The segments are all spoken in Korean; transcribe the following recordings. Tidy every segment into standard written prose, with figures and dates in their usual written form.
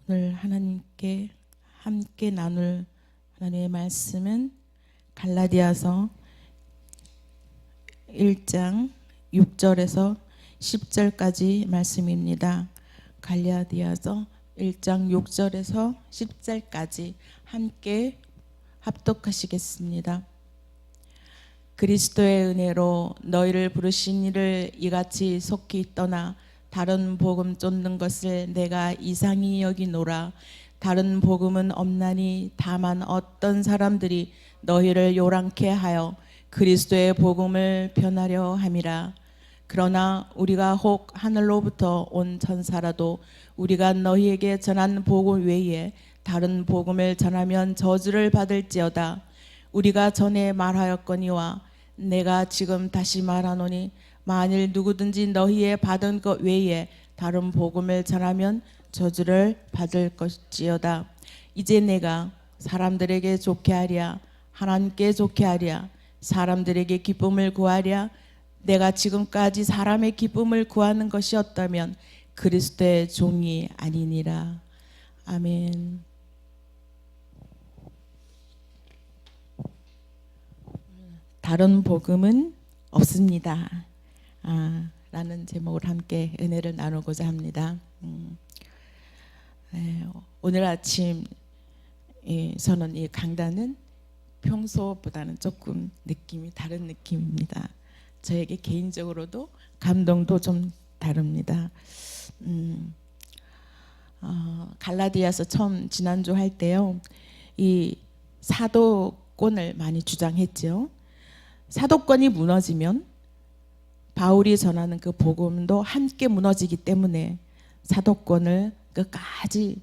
오늘 하나님께 함께 나눌 하나님의 말씀은 갈라디아서 1장 6절에서 10절까지 말씀입니다. 갈라디아서 1장 6절에서 10절까지 함께 합독하시겠습니다. 그리스도의 은혜로 너희를 부르신 이를 이같이 속히 떠나 다른 복음 쫓는 것을 내가 이상히 여기노라. 다른 복음은 없나니 다만 어떤 사람들이 너희를 요란케 하여 그리스도의 복음을 변하려 함이라. 그러나 우리가 혹 하늘로부터 온 천사라도 우리가 너희에게 전한 복음 외에 다른 복음을 전하면 저주를 받을지어다. 우리가 전에 말하였거니와 내가 지금 다시 말하노니 만일 누구든지 너희의 받은 것 외에 다른 복음을 전하면 저주를 받을 것이지어다. 이제 내가 사람들에게 좋게 하랴 하나님께 좋게 하랴 사람들에게 기쁨을 구하랴. 내가 지금까지 사람의 기쁨을 구하는 것이 없다면 그리스도의 종이 아니니라. 아멘. 다른 복음은 없습니다. 라는 제목으로 함께 은혜를 나누고자 합니다. 오늘 아침 저는 이 강단은 평소보다는 조금 느낌이 다른 느낌입니다. 저에게 개인적으로도 감동도 좀 다릅니다. 갈라디아서 처음 지난주 할 때요, 이 사도권을 많이 주장했죠. 사도권이 무너지면 바울이 전하는 그 복음도 함께 무너지기 때문에 사도권을 끝까지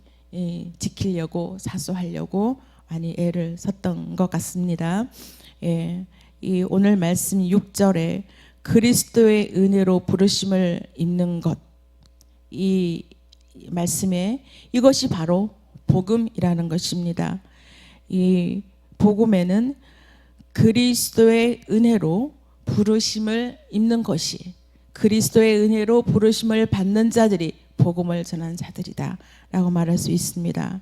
지키려고 사수하려고 많이 애를 썼던 것 같습니다. 이 오늘 말씀 6절에 그리스도의 은혜로 부르심을 입는 것, 이 말씀에 이것이 바로 복음이라는 것입니다. 이 복음에는 그리스도의 은혜로 부르심을 입는 것이, 그리스도의 은혜로 부르심을 받는 자들이 복음을 전하는 자들이다 라고 말할 수 있습니다.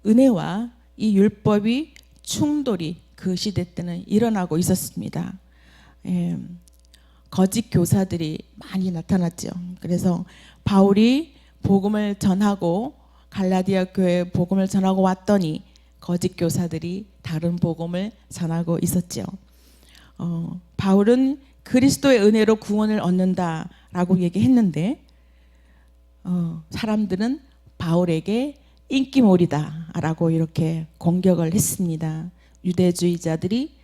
은혜와 이 율법이 충돌이 그 시대 때는 일어나고 있었습니다. 거짓 교사들이 많이 나타났죠. 그래서 바울이 복음을 전하고 갈라디아 교회에 복음을 전하고 왔더니 거짓 교사들이 다른 복음을 전하고 있었죠. 바울은 그리스도의 은혜로 구원을 얻는다라고 얘기했는데 사람들은 바울에게 인기몰이다라고 이렇게 공격을 했습니다. 유대주의자들이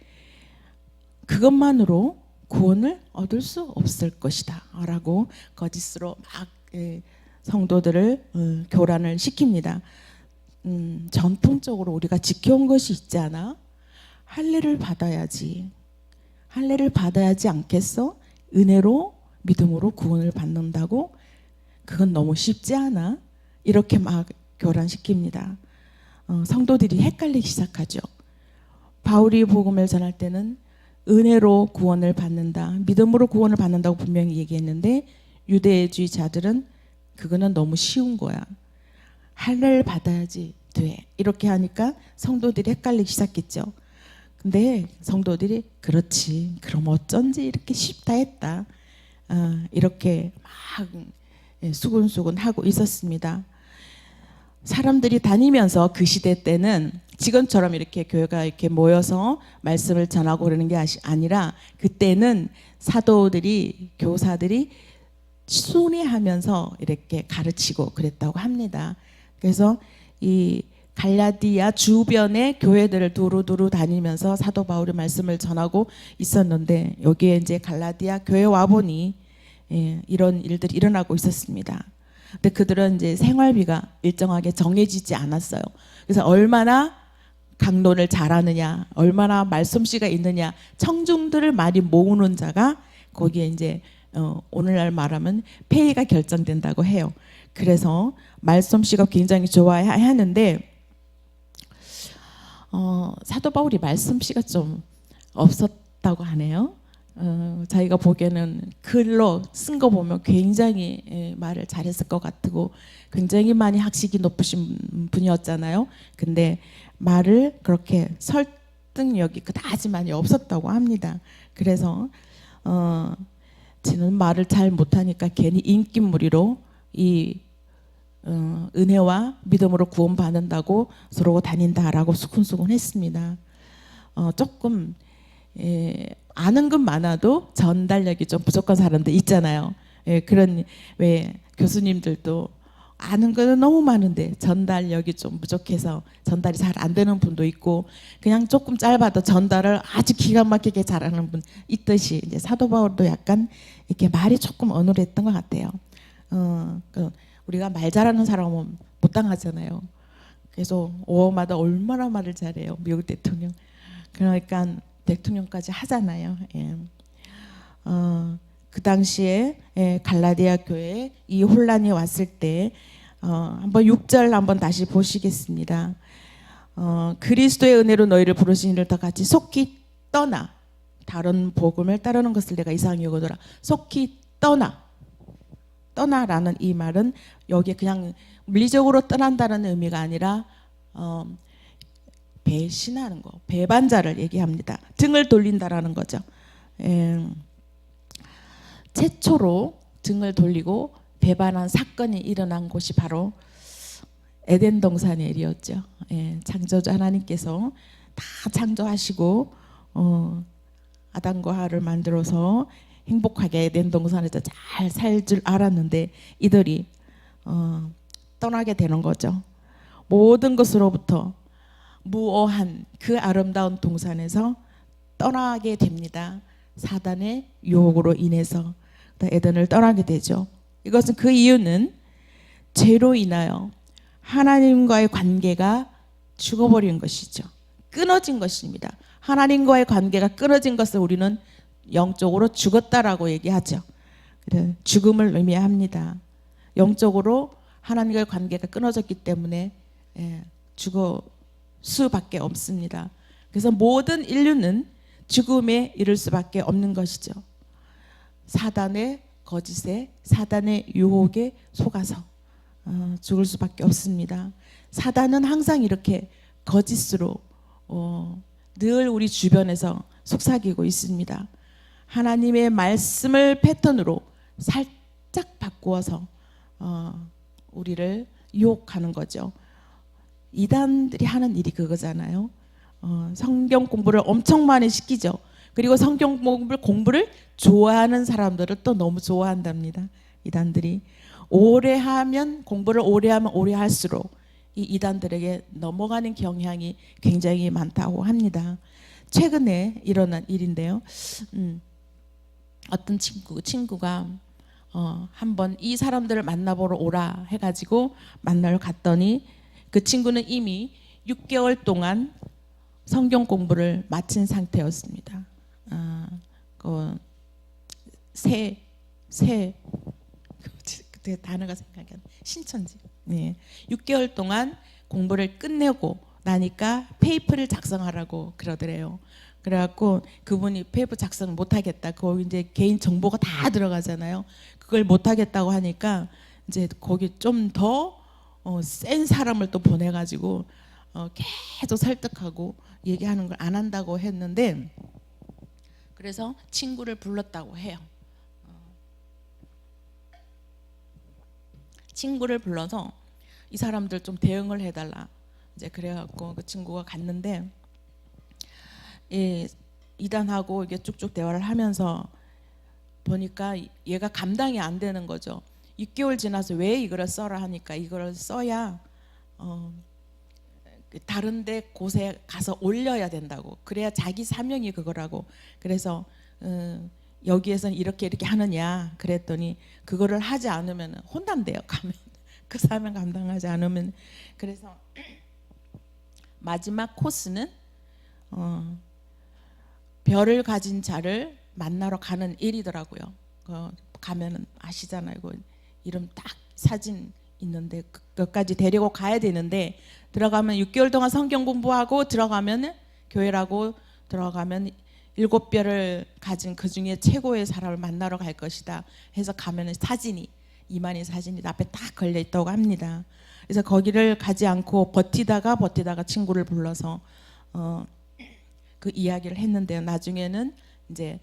그것만으로 구원을 얻을 수 없을 것이다 라고 거짓으로 막 성도들을 교란을 시킵니다. 전통적으로 우리가 지켜온 것이 있지 않아? 할례를 받아야지. 할례를 받아야지 않겠어? 은혜로 믿음으로 구원을 받는다고? 그건 너무 쉽지 않아? 이렇게 막 교란시킵니다. 성도들이 헷갈리기 시작하죠. 바울이 복음을 전할 때는 은혜로 구원을 받는다, 믿음으로 구원을 받는다고 분명히 얘기했는데 유대주의자들은 그거는 너무 쉬운 거야. 할례를 받아야지 돼. 이렇게 하니까 성도들이 헷갈리기 시작했죠. 근데 성도들이 그렇지, 그럼 어쩐지 이렇게 쉽다 했다. 이렇게 막 수근수근 하고 있었습니다. 사람들이 다니면서 그 시대 때는 지금처럼 이렇게 교회가 이렇게 모여서 말씀을 전하고 그러는 게 아니라 그때는 사도들이, 교사들이 순회하면서 이렇게 가르치고 그랬다고 합니다. 그래서 이 갈라디아 주변의 교회들을 두루두루 다니면서 사도 바울의 말씀을 전하고 있었는데 여기에 이제 갈라디아 교회 와 보니 이런 일들이 일어나고 있었습니다. 근데 그들은 이제 생활비가 일정하게 정해지지 않았어요. 그래서 얼마나 강론을 잘하느냐, 얼마나 말솜씨가 있느냐, 청중들을 많이 모으는 자가 거기에 이제 오늘날 말하면 폐위가 결정된다고 해요. 그래서 말솜씨가 굉장히 좋아야 하는데 사도 바울이 말솜씨가 좀 없었다고 하네요. 자기가 보기에는 글로 쓴 거 보면 굉장히 말을 잘했을 것 같고 굉장히 많이 학식이 높으신 분이었잖아요. 근데 말을 그렇게 설득력이 그다지 많이 없었다고 합니다. 그래서 저는 말을 잘 못하니까 괜히 인기무리로 이 은혜와 믿음으로 구원받는다고 서로 다닌다라고 수근수근했습니다. 조금 아는 건 많아도 전달력이 좀 부족한 사람들 있잖아요. 그런 왜 교수님들도 아는 거는 너무 많은데 전달력이 좀 부족해서 전달이 잘 안 되는 분도 있고 그냥 조금 짧아도 전달을 아주 기가 막히게 잘하는 분 있듯이 이제 사도 바울도 약간 이렇게 말이 조금 어눌했던 것 같아요. 우리가 말 잘하는 사람은 못 당하잖아요. 그래서 5월마다 얼마나 말을 잘해요. 미국 대통령. 그러니까 대통령까지 하잖아요. 그 당시에 갈라디아 교회에 이 혼란이 왔을 때 한번 6절 한번 다시 보시겠습니다. 그리스도의 은혜로 너희를 부르신 이를 다 같이 속히 떠나 다른 복음을 따르는 것을 내가 이상히 여기더라. 속히 떠나라는 이 말은 여기에 그냥 물리적으로 떠난다는 의미가 아니라 배신하는 거, 배반자를 얘기합니다. 등을 돌린다라는 거죠. 최초로 등을 돌리고 배반한 사건이 일어난 곳이 바로 에덴 동산의 일이었죠. 창조주 하나님께서 다 창조하시고 아담과 하와를 만들어서 행복하게 에덴 동산에서 잘 살 줄 알았는데 이들이 떠나게 되는 거죠. 모든 것으로부터 무오한 그 아름다운 동산에서 떠나게 됩니다. 사단의 유혹으로 인해서 에덴을 떠나게 되죠. 이것은 그 이유는 죄로 인하여 하나님과의 관계가 죽어버린 것이죠. 끊어진 것입니다. 하나님과의 관계가 끊어진 것을 우리는 영적으로 죽었다라고 얘기하죠. 죽음을 의미합니다. 영적으로 하나님과의 관계가 끊어졌기 때문에 죽을 수밖에 없습니다. 그래서 모든 인류는 죽음에 이를 수밖에 없는 것이죠. 사단의 거짓에 사단의 유혹에 속아서 죽을 수밖에 없습니다. 사단은 항상 이렇게 거짓으로 늘 우리 주변에서 속삭이고 있습니다. 하나님의 말씀을 패턴으로 살짝 바꾸어서 우리를 유혹하는 거죠. 이단들이 하는 일이 그거잖아요. 성경 공부를 엄청 많이 시키죠. 그리고 성경 공부를 좋아하는 사람들을 또 너무 좋아한답니다. 이단들이 공부를 오래 하면 오래 할수록 이 이단들에게 넘어가는 경향이 굉장히 많다고 합니다. 최근에 일어난 일인데요. 어떤 친구가 한번 이 사람들을 만나보러 오라 해가지고 만나러 갔더니 그 친구는 이미 6개월 동안 성경 공부를 마친 상태였습니다. 그때 단어가 생각이 안 나. 신천지. 네. 6개월 동안 공부를 끝내고 나니까 페이퍼를 작성하라고 그러더래요. 그래갖고 그분이 페이퍼 작성 못하겠다. 거기 이제 개인 정보가 다 들어가잖아요. 그걸 못하겠다고 하니까 이제 거기 좀 더 센 사람을 또 보내가지고 계속 설득하고 얘기하는 걸 안 한다고 했는데 그래서 친구를 불렀다고 해요. 친구를 불러서 이 사람들 좀 대응을 해달라. 이제 그래갖고 그 친구가 갔는데 이단하고 이게 쭉쭉 대화를 하면서 보니까 얘가 감당이 안 되는 거죠. 6개월 지나서 왜 이거를 써라 하니까 이거를 써야 다른 데 곳에 가서 올려야 된다고. 그래야 자기 사명이 그거라고. 그래서 여기에서는 이렇게 하느냐 그랬더니 그거를 하지 않으면 혼난대요. 가면 그 사명 감당하지 않으면. 그래서 마지막 코스는 별을 가진 자를 만나러 가는 일이더라고요. 가면은 아시잖아요. 이름 딱 사진 있는데 그것까지 데리고 가야 되는데 들어가면 6개월 동안 성경 공부하고 들어가면 교회라고 들어가면 7뼈를 가진 그 중에 최고의 사람을 만나러 갈 것이다 해서 가면은 사진이 이만희 사진이 앞에 딱 걸려 있다고 합니다. 그래서 거기를 가지 않고 버티다가 친구를 불러서 그 이야기를 했는데요. 나중에는 이제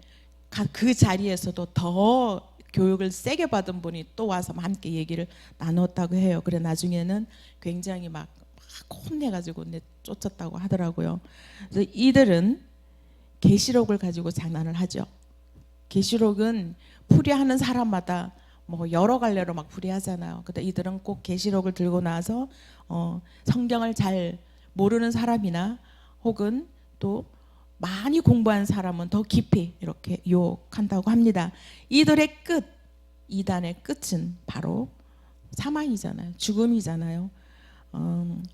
그 자리에서도 더 교육을 세게 받은 분이 또 와서 함께 얘기를 나눴다고 해요. 그래 나중에는 굉장히 막 혼내가지고 쫓았다고 하더라고요. 그래서 이들은 계시록을 가지고 장난을 하죠. 계시록은 풀이하는 사람마다 뭐 여러 갈래로 막 풀이하잖아요. 근데 이들은 꼭 계시록을 들고 나서 성경을 잘 모르는 사람이나 혹은 또 많이 공부한 사람은 더 깊이 이렇게 유혹한다고 합니다. 이들의 끝, 이단의 끝은 바로 사망이잖아요. 죽음이잖아요.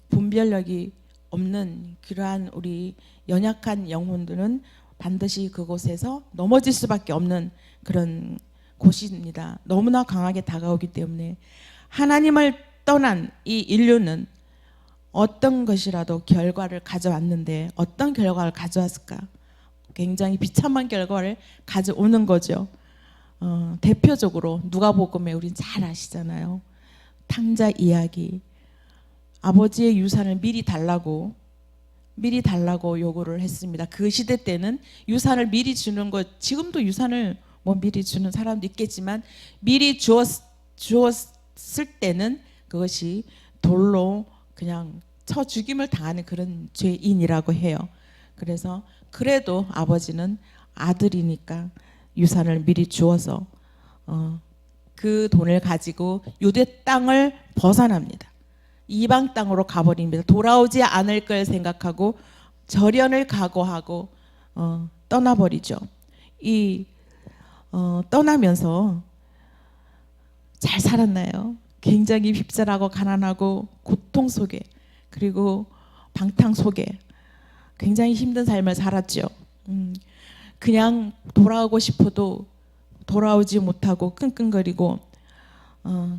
분별력이 없는 그러한 우리 연약한 영혼들은 반드시 그곳에서 넘어질 수밖에 없는 그런 곳입니다. 너무나 강하게 다가오기 때문에 하나님을 떠난 이 인류는 어떤 것이라도 결과를 가져왔는데 어떤 결과를 가져왔을까? 굉장히 비참한 결과를 가져오는 거죠. 대표적으로 누가복음에 우린 잘 아시잖아요. 탕자 이야기. 아버지의 유산을 미리 달라고 요구를 했습니다. 그 시대 때는 유산을 미리 주는 것, 지금도 유산을 뭐 미리 주는 사람도 있겠지만 미리 주었을 때는 그것이 돌로 그냥 쳐 죽임을 당하는 그런 죄인이라고 해요. 그래서 그래도 아버지는 아들이니까 유산을 미리 주어서 그 돈을 가지고 유대 땅을 벗어납니다. 이방 땅으로 가버립니다. 돌아오지 않을 걸 생각하고 절연을 각오하고 떠나버리죠. 떠나면서 잘 살았나요? 굉장히 핍절하고 가난하고 고통 속에 그리고 방탕 속에 굉장히 힘든 삶을 살았죠. 그냥 돌아오고 싶어도 돌아오지 못하고 끙끙거리고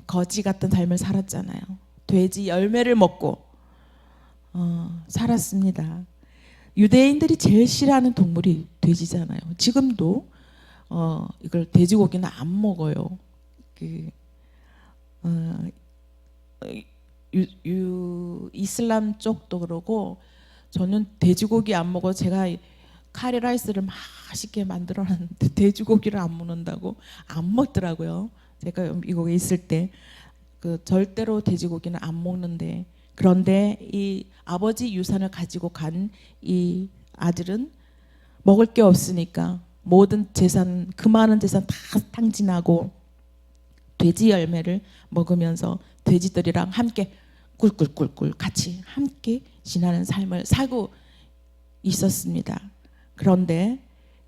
거지 같은 삶을 살았잖아요. 돼지 열매를 먹고 살았습니다. 유대인들이 제일 싫어하는 동물이 돼지잖아요. 지금도 이걸 돼지고기는 안 먹어요. 이슬람 쪽도 그러고 저는 돼지고기 안 먹어. 제가 카레라이스를 맛있게 만들어놨는데 돼지고기를 안 먹는다고 안 먹더라고요. 제가 미국에 있을 때 절대로 돼지고기는 안 먹는데 그런데 이 아버지 유산을 가지고 간 이 아들은 먹을 게 없으니까 모든 재산 그 많은 재산 다 탕진하고 돼지 열매를 먹으면서 돼지들이랑 함께 꿀꿀꿀꿀 같이 함께 지나는 삶을 살고 있었습니다. 그런데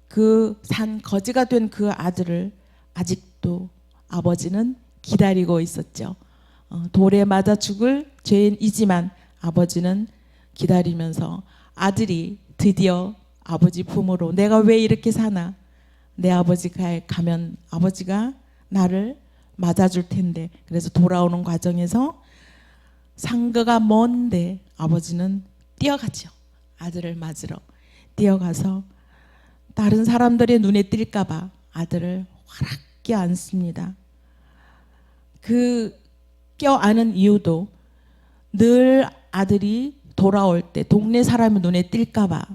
그 산 거지가 된 그 아들을 아직도 아버지는 기다리고 있었죠. 돌에 맞아 죽을 죄인이지만 아버지는 기다리면서 아들이 드디어 아버지 품으로 내가 왜 이렇게 사나? 내 아버지가 가면 아버지가 나를 맞아줄 텐데. 그래서 돌아오는 과정에서 상거가 먼데 아버지는 뛰어가죠. 아들을 맞으러 뛰어가서 다른 사람들의 눈에 띌까 봐 아들을 화락 껴안습니다. 그 껴안은 이유도 늘 아들이 돌아올 때 동네 사람의 눈에 띌까 봐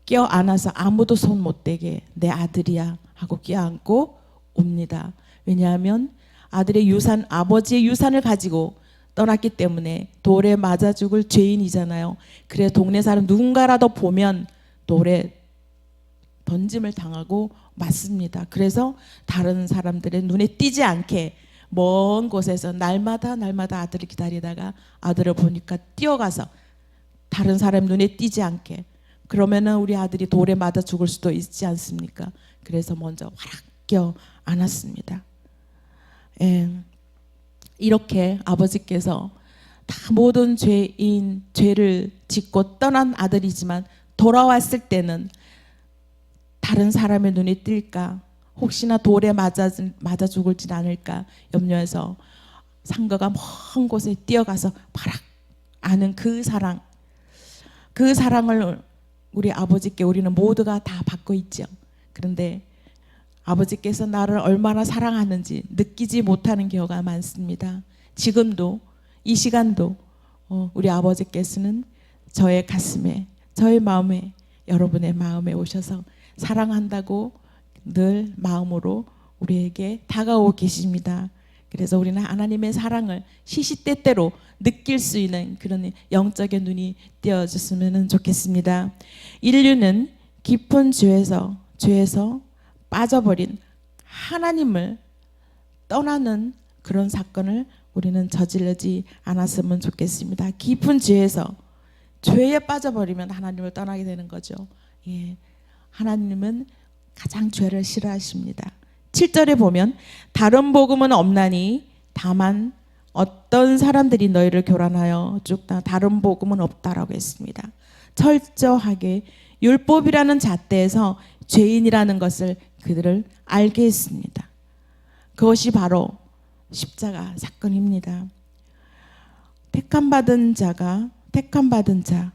껴안아서 아무도 손 못 대게 내 아들이야 하고 껴안고 옵니다. 왜냐하면 아들의 유산, 아버지의 유산을 가지고 떠났기 때문에 돌에 맞아 죽을 죄인이잖아요. 그래 동네 사람 누군가라도 보면 돌에 던짐을 당하고 맞습니다. 그래서 다른 사람들의 눈에 띄지 않게 먼 곳에서 날마다 아들을 기다리다가 아들을 보니까 뛰어가서 다른 사람 눈에 띄지 않게 그러면은 우리 아들이 돌에 맞아 죽을 수도 있지 않습니까? 그래서 먼저 화락 껴 안았습니다. 이렇게 아버지께서 다 모든 죄를 짓고 떠난 아들이지만 돌아왔을 때는 다른 사람의 눈에 띌까 혹시나 돌에 맞아 죽을지 않을까 염려해서 상거가 먼 곳에 뛰어가서 바락 아는 그 사랑을 우리 아버지께 우리는 모두가 다 받고 있죠. 그런데 아버지께서 나를 얼마나 사랑하는지 느끼지 못하는 경우가 많습니다. 지금도 이 시간도 우리 아버지께서는 저의 가슴에, 저의 마음에, 여러분의 마음에 오셔서 사랑한다고 늘 마음으로 우리에게 다가오고 계십니다. 그래서 우리는 하나님의 사랑을 시시때때로 느낄 수 있는 그런 영적인 눈이 띄어졌으면 좋겠습니다. 인류는 깊은 죄에서 빠져버린 하나님을 떠나는 그런 사건을 우리는 저지르지 않았으면 좋겠습니다. 깊은 죄에 빠져버리면 하나님을 떠나게 되는 거죠. 예, 하나님은 가장 죄를 싫어하십니다. 7절에 보면 다른 복음은 없나니 다만 어떤 사람들이 너희를 교란하여 쭉 다른 복음은 없다라고 했습니다. 철저하게 율법이라는 잣대에서 죄인이라는 것을 그들을 알게 했습니다. 그것이 바로 십자가 사건입니다. 택함받은 자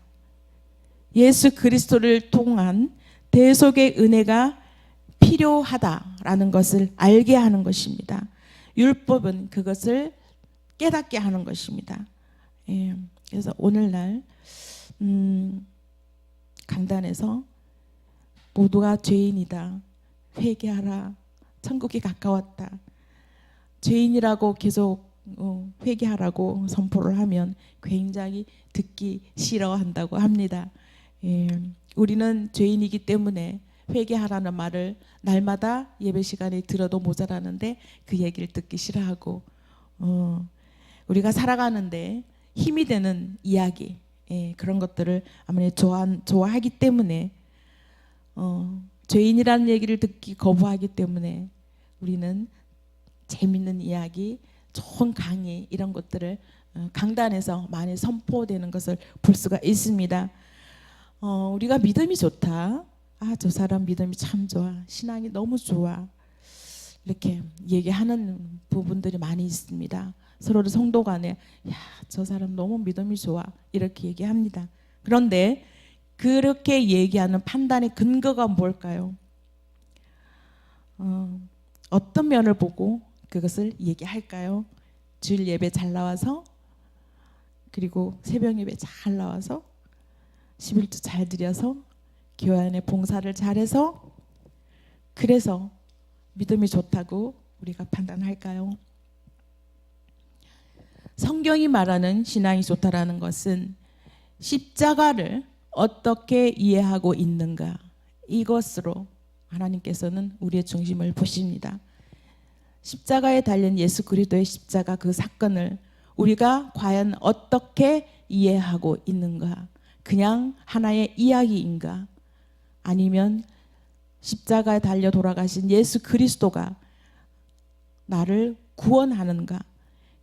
예수 그리스도를 통한 대속의 은혜가 필요하다라는 것을 알게 하는 것입니다. 율법은 그것을 깨닫게 하는 것입니다. 예, 그래서 오늘날 강단에서 모두가 죄인이다, 회개하라, 천국이 가까웠다, 죄인이라고 계속 회개하라고 선포를 하면 굉장히 듣기 싫어한다고 합니다. 예, 우리는 죄인이기 때문에 회개하라는 말을 날마다 예배 시간에 들어도 모자라는데 그 얘기를 듣기 싫어하고 우리가 살아가는데 힘이 되는 이야기, 예, 그런 것들을 아무래도 좋아하기 때문에 죄인이라는 얘기를 듣기 거부하기 때문에 우리는 재밌는 이야기, 좋은 강의 이런 것들을 강단에서 많이 선포되는 것을 볼 수가 있습니다. 우리가 믿음이 좋다, 저 사람 믿음이 참 좋아, 신앙이 너무 좋아, 이렇게 얘기하는 부분들이 많이 있습니다. 서로를 성도 간에 저 사람 너무 믿음이 좋아 이렇게 얘기합니다. 그런데 그렇게 얘기하는 판단의 근거가 뭘까요? 어떤 면을 보고 그것을 얘기할까요? 주일 예배 잘 나와서, 그리고 새벽 예배 잘 나와서, 11조 잘 드려서, 교회 안에 봉사를 잘해서, 그래서 믿음이 좋다고 우리가 판단할까요? 성경이 말하는 신앙이 좋다라는 것은 십자가를 어떻게 이해하고 있는가, 이것으로 하나님께서는 우리의 중심을 보십니다. 십자가에 달린 예수 그리스도의 십자가 그 사건을 우리가 과연 어떻게 이해하고 있는가, 그냥 하나의 이야기인가, 아니면 십자가에 달려 돌아가신 예수 그리스도가 나를 구원하는가,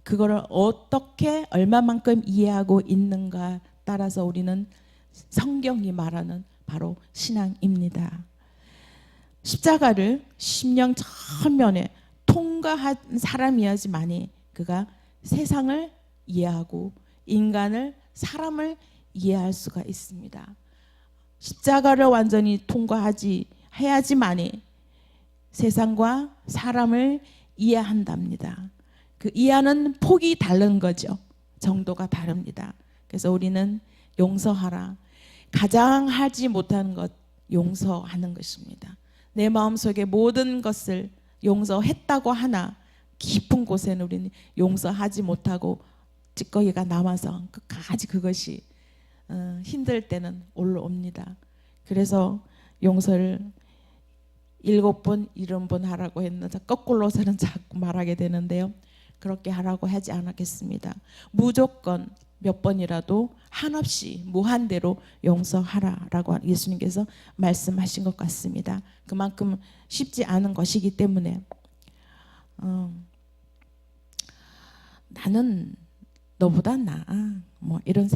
그거를 어떻게 얼마만큼 이해하고 있는가 따라서 우리는 성경이 말하는 바로 신앙입니다. 십자가를 심령 천면에 통과한 사람이야지만이 그가 세상을 이해하고 인간을, 사람을 이해할 수가 있습니다. 십자가를 완전히 해야지만이 세상과 사람을 이해한답니다. 그 이해하는 폭이 다른 거죠. 정도가 다릅니다. 그래서 우리는 용서하라, 가장 하지 못하는 것 용서하는 것입니다. 내 마음속에 모든 것을 용서했다고 하나 깊은 곳에는 우리는 용서하지 못하고 찌꺼기가 남아서 끝까지 그것이 힘들 때는 올라옵니다. 그래서 용서를 7번, 70번 하라고 했는데 거꾸로서는 자꾸 말하게 되는데요. 그렇게 하라고 하지 않았겠습니다. 무조건 몇 번이라도 한없이 무한대로 용서하라라고 예수님께서 말씀하신 것 같습니다. 그만큼 쉽지 않은 것이기 때문에 나는 너보다 나아, 뭐 이런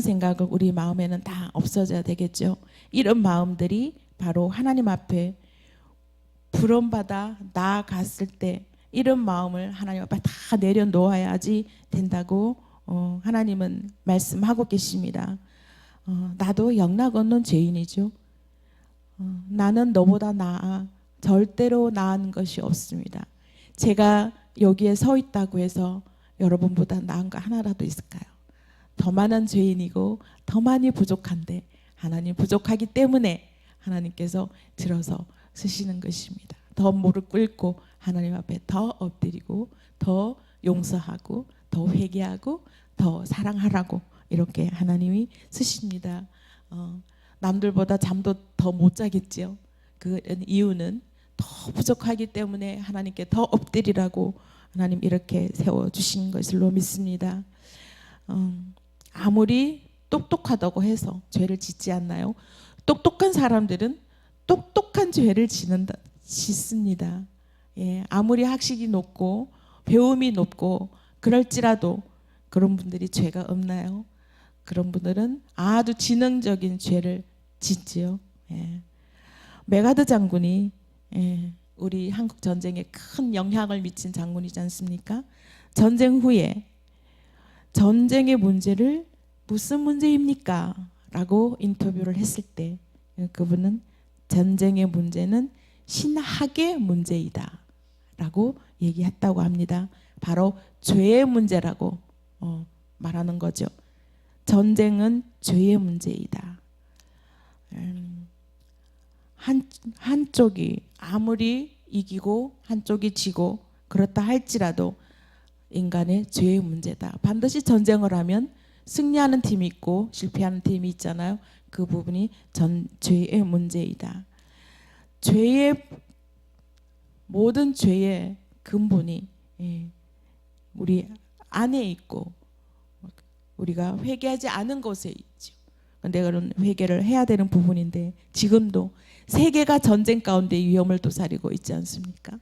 생각을 우리 마음에는 다 없어져야 되겠죠. 이런 마음들이 바로 하나님 앞에 부름받아 나아갔을 때 이런 마음을 하나님 앞에 다 내려놓아야지 된다고 하나님은 말씀하고 계십니다. 나도 영락 없는 죄인이죠. 나는 너보다 나아. 절대로 나은 것이 없습니다. 제가 여기에 서 있다고 해서 여러분보다 나은 거 하나라도 있을까요? 더 많은 죄인이고 더 많이 부족한데 하나님 부족하기 때문에 하나님께서 들어서 쓰시는 것입니다. 더 무릎 꿇고 하나님 앞에 더 엎드리고 더 용서하고 더 회개하고 더 사랑하라고 이렇게 하나님이 쓰십니다. 남들보다 잠도 더 못 자겠지요. 그 이유는 더 부족하기 때문에 하나님께 더 엎드리라고 하나님 이렇게 세워주신 것으로 믿습니다. 아무리 똑똑하다고 해서 죄를 짓지 않나요? 똑똑한 사람들은 똑똑한 죄를 짓습니다. 예, 아무리 학식이 높고 배움이 높고 그럴지라도 그런 분들이 죄가 없나요? 그런 분들은 아주 지능적인 죄를 짓지요. 예. 메가드 장군이 우리 한국 전쟁에 큰 영향을 미친 장군이지 않습니까? 전쟁 후에 전쟁의 문제를 무슨 문제입니까? 라고 인터뷰를 했을 때 그분은 전쟁의 문제는 신학의 문제이다 라고 얘기했다고 합니다. 바로 죄의 문제라고 말하는 거죠. 전쟁은 죄의 문제이다. 한쪽이 아무리 이기고 한쪽이 지고 그렇다 할지라도 인간의 죄의 문제다. 반드시 전쟁을 하면 승리하는 팀이 있고 실패하는 팀이 있잖아요. 그 부분이 죄의 문제이다. 모든 죄의 근본이 우리 안에 있고 우리가 회개하지 않은 곳에 있죠. 근데 그런 회개를 해야 되는 부분인데 지금도 세계가 전쟁 가운데 위험을 도사리고 있지 않습니까?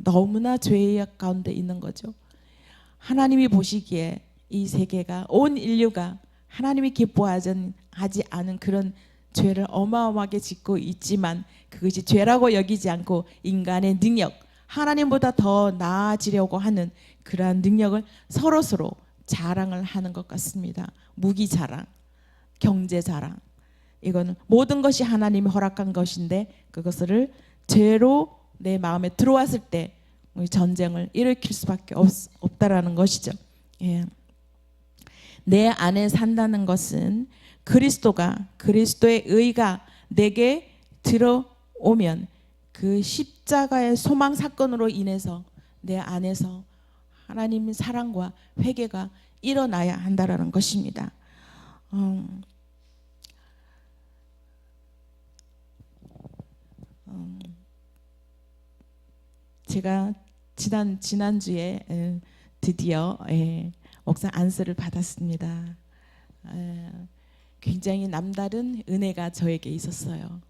너무나 죄의 가운데 있는 거죠. 하나님이 보시기에 이 세계가 온 인류가 하나님이 기뻐하지 않은 그런 죄를 어마어마하게 짓고 있지만 그것이 죄라고 여기지 않고 인간의 능력, 하나님보다 더 나아지려고 하는 그러한 능력을 서로서로 자랑을 하는 것 같습니다. 무기 자랑, 경제 자랑. 이거는 모든 것이 하나님이 허락한 것인데 그것을 죄로 내 마음에 들어왔을 때 전쟁을 일으킬 수밖에 없다라는 것이죠. 예. 내 안에 산다는 것은 그리스도의 의가 내게 들어오면 그 십자가의 소망 사건으로 인해서 내 안에서 하나님의 사랑과 회개가 일어나야 한다라는 것입니다. 제가 지난주에 드디어 목사 안수를 받았습니다. 굉장히 남다른 은혜가 저에게 있었어요.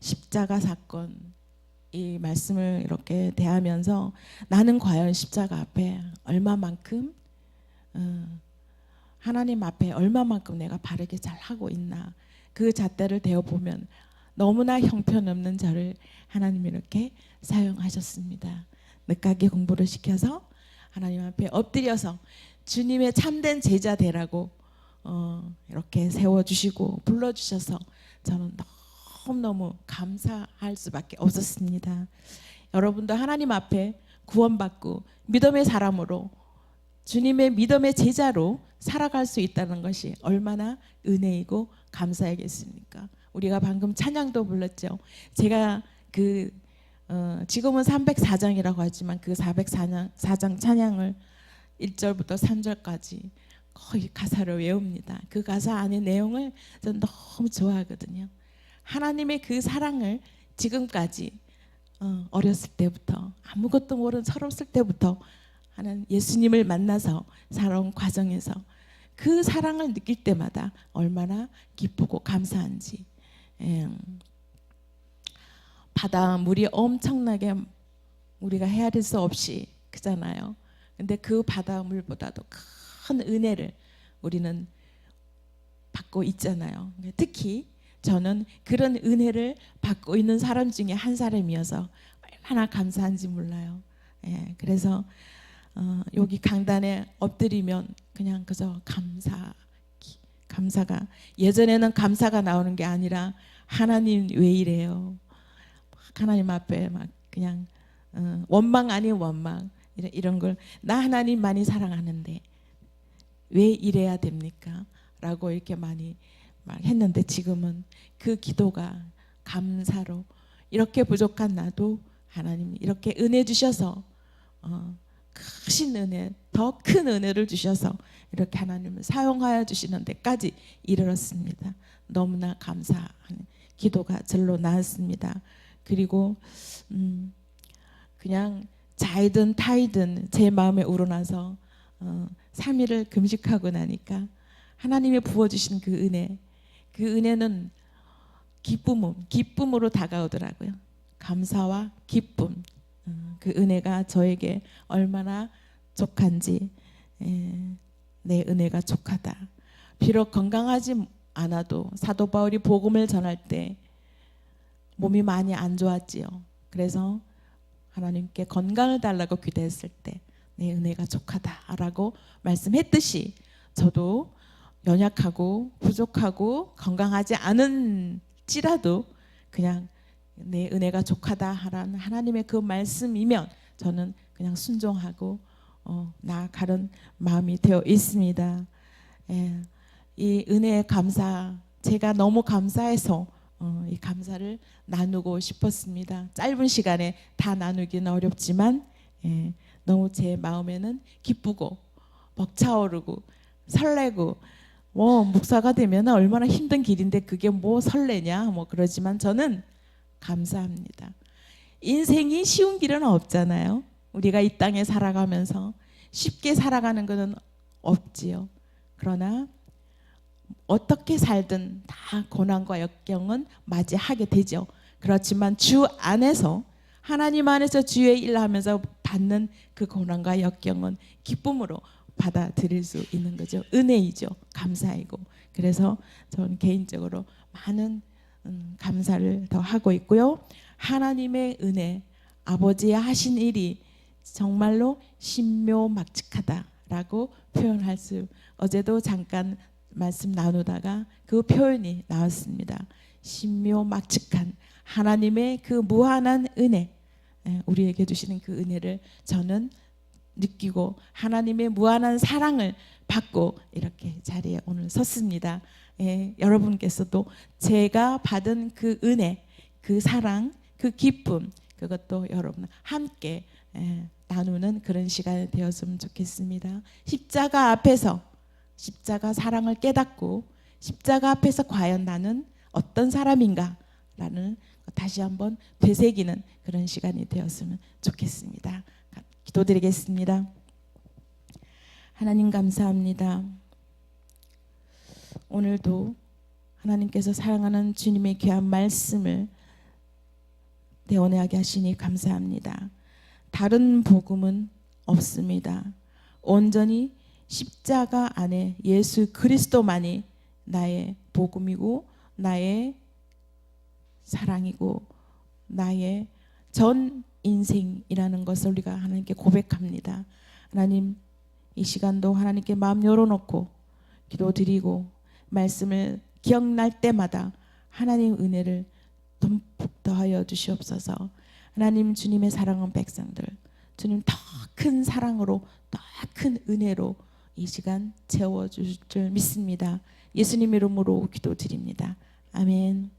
십자가 사건 이 말씀을 이렇게 대하면서 나는 과연 십자가 앞에 얼마만큼 하나님 앞에 얼마만큼 내가 바르게 잘 하고 있나 그 잣대를 대어보면 너무나 형편없는 저를 하나님이 이렇게 사용하셨습니다. 늦가게 공부를 시켜서 하나님 앞에 엎드려서 주님의 참된 제자 되라고 이렇게 세워주시고 불러주셔서 저는 너무너무 감사할 수밖에 없었습니다. 여러분도 하나님 앞에 구원받고 믿음의 사람으로 주님의 믿음의 제자로 살아갈 수 있다는 것이 얼마나 은혜이고 감사하겠습니까? 우리가 방금 찬양도 불렀죠. 제가 지금은 304장이라고 하지만 그 404장 찬양을 1절부터 3절까지 거의 가사를 외웁니다. 그 가사 안의 내용을 저는 너무 좋아하거든요. 하나님의 그 사랑을 지금까지 어렸을 때부터 아무것도 모르는 철없을 때부터 하는 예수님을 만나서 살아온 과정에서 그 사랑을 느낄 때마다 얼마나 기쁘고 감사한지. 바닷물이 엄청나게 우리가 헤아릴 수 없이 크잖아요. 근데 그 바닷물보다도 큰 은혜를 우리는 받고 있잖아요. 특히 저는 그런 은혜를 받고 있는 사람 중에 한 사람이어서 얼마나 감사한지 몰라요. 그래서 감사가 예전에는 감사가 나오는 게 아니라 하나님 왜 이래요? 하나님 앞에 막 그냥 원망 아닌 원망 이런 걸 나 하나님 많이 사랑하는데 왜 이래야 됩니까? 라고 이렇게 많이 막 했는데 지금은 그 기도가 감사로 이렇게 부족한 나도 하나님 이렇게 은혜 주셔서 크신 은혜 더 큰 은혜를 주셔서 이렇게 하나님을 사용하여 주시는 데까지 이르렀습니다. 너무나 감사하는 기도가 절로 나왔습니다. 그리고 그냥 자이든 타이든 제 마음에 우러나서 3일을 금식하고 나니까 하나님이 부어주신 그 은혜는 기쁨으로 다가오더라고요. 감사와 기쁨, 그 은혜가 저에게 얼마나 족한지, 내 은혜가 족하다. 비록 건강하지 않아도 사도 바울이 복음을 전할 때 몸이 많이 안 좋았지요. 그래서 하나님께 건강을 달라고 기도했을 때 내 은혜가 족하다라고 말씀했듯이 저도 연약하고 부족하고 건강하지 않은지라도 그냥 내 은혜가 족하다 하라는 하나님의 그 말씀이면 저는 그냥 순종하고 나아가는 마음이 되어 있습니다. 이 은혜의 감사 제가 너무 감사해서 이 감사를 나누고 싶었습니다. 짧은 시간에 다 나누기는 어렵지만 너무 제 마음에는 기쁘고 벅차오르고 설레고 목사가 되면 얼마나 힘든 길인데 그게 뭐 설레냐 그러지만 저는 감사합니다. 인생이 쉬운 길은 없잖아요. 우리가 이 땅에 살아가면서 쉽게 살아가는 것은 없지요. 그러나 어떻게 살든 다 고난과 역경은 맞이하게 되죠. 그렇지만 주 안에서 하나님 안에서 주의 일을 하면서 받는 그 고난과 역경은 기쁨으로 받아들일 수 있는 거죠. 은혜이죠. 감사이고. 그래서 저는 개인적으로 많은 감사를 더 하고 있고요. 하나님의 은혜, 아버지의 하신 일이 정말로 신묘막측하다라고 표현할 수 어제도 잠깐 말씀 나누다가 그 표현이 나왔습니다. 신묘막측한 하나님의 그 무한한 은혜, 우리에게 주시는 그 은혜를 저는 느끼고 하나님의 무한한 사랑을 받고 이렇게 자리에 오늘 섰습니다. 여러분께서도 제가 받은 그 은혜, 그 사랑, 그 기쁨 그것도 여러분 함께 나누는 그런 시간이 되었으면 좋겠습니다. 십자가 앞에서 십자가 사랑을 깨닫고 십자가 앞에서 과연 나는 어떤 사람인가 라는 다시 한번 되새기는 그런 시간이 되었으면 좋겠습니다. 기도드리겠습니다. 하나님 감사합니다. 오늘도 하나님께서 사랑하는 주님의 귀한 말씀을 대원하게 하시니 감사합니다. 다른 복음은 없습니다. 온전히 십자가 안에 예수 그리스도만이 나의 복음이고 나의 사랑이고 나의 전 인생이라는 것을 우리가 하나님께 고백합니다. 하나님 이 시간도 하나님께 마음 열어놓고 기도드리고 말씀을 기억날 때마다 하나님 은혜를 듬뿍 더하여 주시옵소서. 하나님 주님의 사랑하는 백성들 주님 더 큰 사랑으로 더 큰 은혜로 이 시간 채워주실 줄 믿습니다. 예수님 이름으로 기도드립니다. 아멘.